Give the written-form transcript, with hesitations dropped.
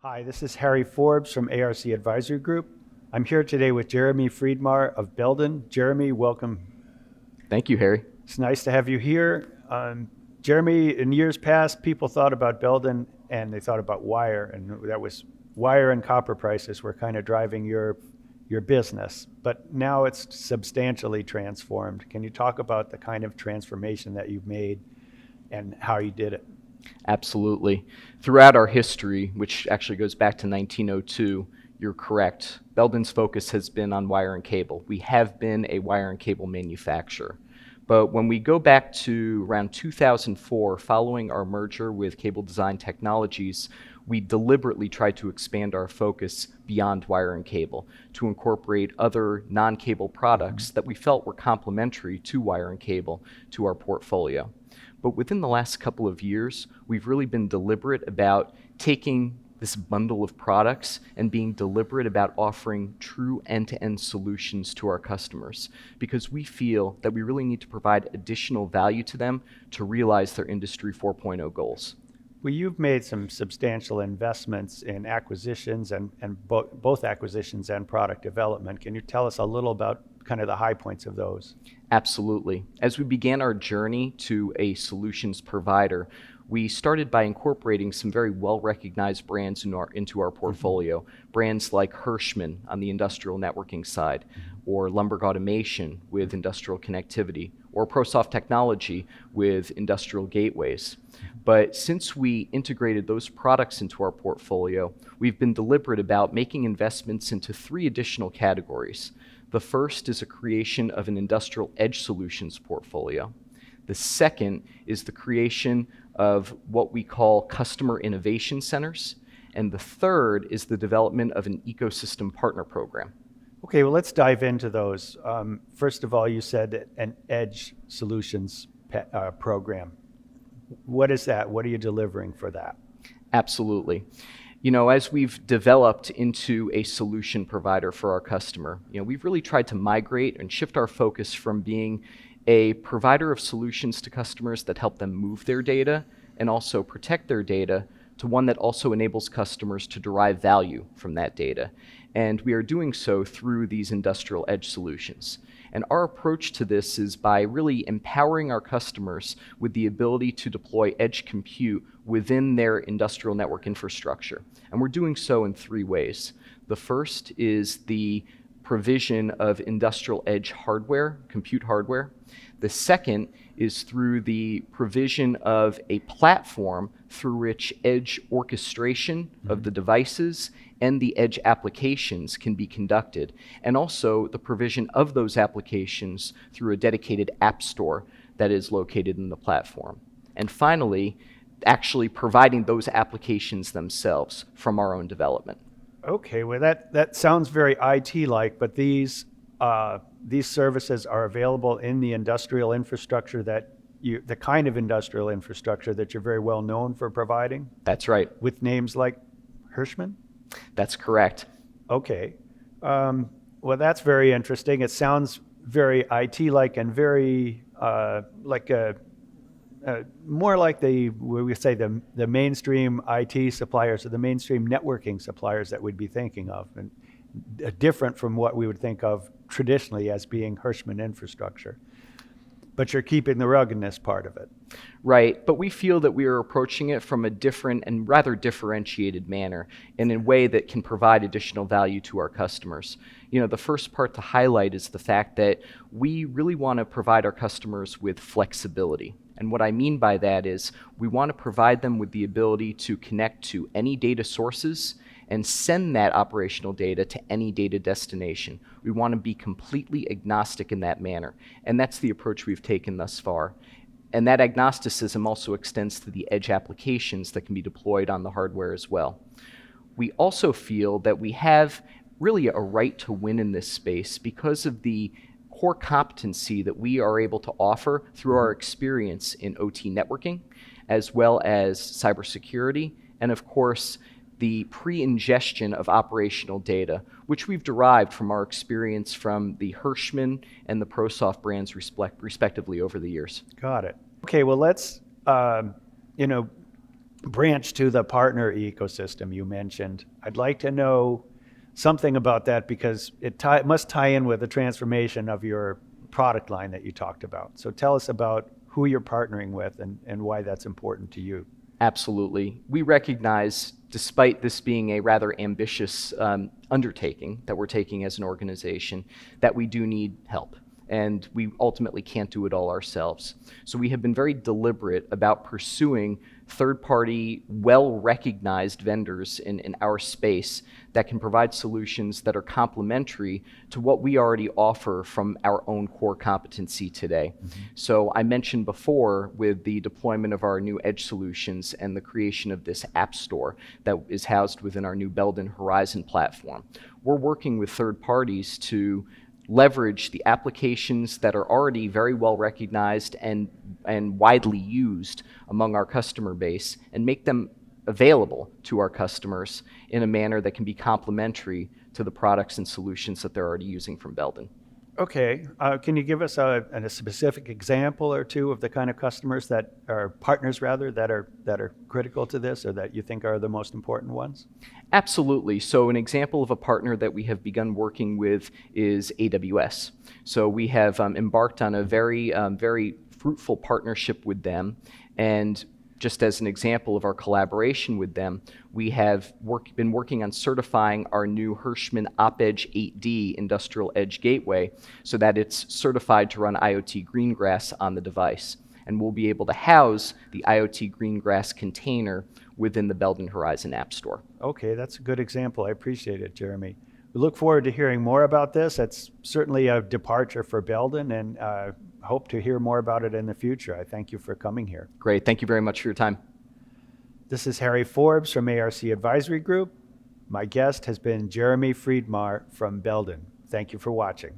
Hi, this is Harry Forbes from ARC Advisory Group. I'm here today with Jeremy Friedmar of Belden. Jeremy, welcome. Thank you, Harry. It's nice to have you here. Jeremy, in years past, people thought about Belden and they thought about wire, and that was wire and copper prices were kind of driving your business. But now it's substantially transformed. Can you talk about the kind of transformation that you've made and how you did it? Absolutely. Throughout our history, which actually goes back to 1902, you're correct. Belden's focus has been on wire and cable. We have been a wire and cable manufacturer. But when we go back to around 2004, following our merger with Cable Design Technologies, we deliberately tried to expand our focus beyond wire and cable to incorporate other non-cable products that we felt were complementary to wire and cable to our portfolio. But within the last couple of years, we've really been deliberate about taking this bundle of products and being deliberate about offering true end-to-end solutions to our customers, because we feel that we really need to provide additional value to them to realize their Industry 4.0 goals. Well, you've made some substantial investments in acquisitions and both acquisitions and product development. Can you tell us a little about kind of the high points of those? Absolutely. As we began our journey to a solutions provider, we started by incorporating some very well-recognized brands into our portfolio. Brands like Hirschman on the industrial networking side, or Lumberg Automation with industrial connectivity, or ProSoft Technology with industrial gateways. But since we integrated those products into our portfolio, we've been deliberate about making investments into three additional categories. The first is a creation of an industrial edge solutions portfolio. The second is the creation of what we call customer innovation centers. And the third is the development of an ecosystem partner program. Okay, well, let's dive into those. First of all, you said an edge solutions program. What is that? What are you delivering for that? Absolutely. As we've developed into a solution provider for our customer, we've really tried to migrate and shift our focus from being a provider of solutions to customers that help them move their data and also protect their data to one that also enables customers to derive value from that data. And we are doing so through these industrial edge solutions. And our approach to this is by really empowering our customers with the ability to deploy edge compute within their industrial network infrastructure. And we're doing so in three ways. The first is the provision of industrial edge hardware, compute hardware. The second is through the provision of a platform through which edge orchestration of the devices and the edge applications can be conducted, and also the provision of those applications through a dedicated app store that is located in the platform. And finally, actually providing those applications themselves from our own development. Okay, well, that sounds very IT-like, but these services are available in the industrial infrastructure the kind of industrial infrastructure that you're very well known for providing? That's right. With names like Hirschman? That's correct. Okay. Well, that's very interesting. It sounds very IT-like and very more like the mainstream IT suppliers or the mainstream networking suppliers that we'd be thinking of, and different from what we would think of traditionally as being Hirschman infrastructure. But you're keeping the ruggedness part of it. Right, but we feel that we are approaching it from a different and rather differentiated manner in a way that can provide additional value to our customers. The first part to highlight is the fact that we really want to provide our customers with flexibility. And what I mean by that is we want to provide them with the ability to connect to any data sources and send that operational data to any data destination. We want to be completely agnostic in that manner, and that's the approach we've taken thus far. And that agnosticism also extends to the edge applications that can be deployed on the hardware as well. We also feel that we have really a right to win in this space because of the core competency that we are able to offer through our experience in OT networking, as well as cybersecurity, and of course, the pre-ingestion of operational data, which we've derived from our experience from the Hirschman and the ProSoft brands respectively over the years. Got it. Okay, well, let's, branch to the partner ecosystem you mentioned. I'd like to know something about that because it must tie in with the transformation of your product line that you talked about. So tell us about who you're partnering with and why that's important to you. Absolutely. We recognize, despite this being a rather ambitious undertaking that we're taking as an organization, that we do need help. And we ultimately can't do it all ourselves. So we have been very deliberate about pursuing third-party, well-recognized vendors in our space that can provide solutions that are complementary to what we already offer from our own core competency today. Mm-hmm. So I mentioned before with the deployment of our new Edge solutions and the creation of this app store that is housed within our new Belden Horizon platform. We're working with third parties to leverage the applications that are already very well recognized and widely used among our customer base and make them available to our customers in a manner that can be complementary to the products and solutions that they're already using from Belden. Okay, can you give us a specific example or two of the kind of customers that are partners rather that are critical to this or that you think are the most important ones? Absolutely. So an example of a partner that we have begun working with is AWS. So we have embarked on a very fruitful partnership with them, and just as an example of our collaboration with them, we have been working on certifying our new Hirschman OpEdge 8D Industrial Edge Gateway so that it's certified to run IoT Greengrass on the device. And we'll be able to house the IoT Greengrass container within the Belden Horizon App Store. Okay, that's a good example. I appreciate it, Jeremy. We look forward to hearing more about this. That's certainly a departure for Belden, and hope to hear more about it in the future. I thank you for coming here. Great. Thank you very much for your time. This is Harry Forbes from ARC Advisory Group. My guest has been Jeremy Friedmar from Belden. Thank you for watching.